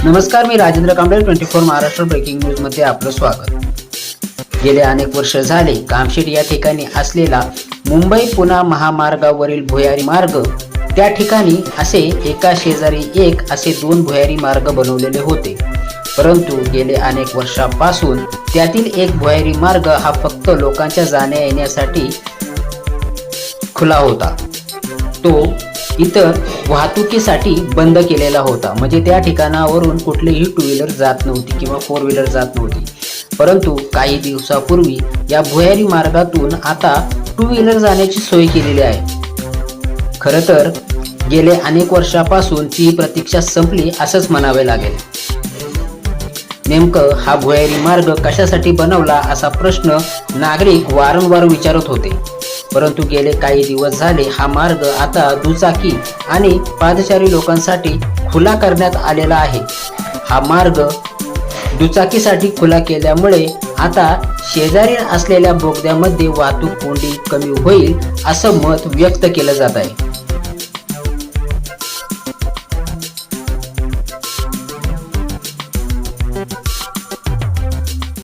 नमस्कार, मी Rajendra Kamble 24 Maharashtra breaking news मध्ये आपलं स्वागत। गेले अनेक वर्ष झाले कामशेत या ठिकाणी असलेला मुंबई पुणे महामार्गावरील भुयारी मार्ग, त्या ठिकाणी असे एका शेजारी एक असे दोन भुयारी मार्ग बनवलेले होते। परंतु गेले अनेक वर्षापासून त्यातील एक भुयारी मार्ग हा फक्त लोकांच्या जाण्या येण्यासाठी खुला होता। तो इतर वाहतुकीसाठी बंद केलेला होता, म्हणजे त्या ठिकाणावरून कुठलीही टू व्हीलर जात नव्हती किंवा फोर व्हीलर जात नव्हती। परंतु काही दिवसापूर्वी या भुयारी मार्गातून आता टू व्हीलर जाण्याची सोय केलेली आहे। खरं तर गेले अनेक वर्षापासून ती प्रतीक्षा संपली असंच म्हणावे लागेल। नेमकं हा भुयारी मार्ग कशासाठी बनवला असा प्रश्न नागरिक वारंवार विचारत होते। परंतु गेले काही दिवस झाले हा मार्ग आता दुचाकी आणि पादचारी लोकांसाठी खुला करण्यात आलेला आहे। हा मार्ग दुचाकीसाठी खुला केल्यामुळे आता शेजारी असलेल्या बोगद्यामध्ये वाहतूक कोंडी कमी होईल असं मत व्यक्त केलं जात आहे।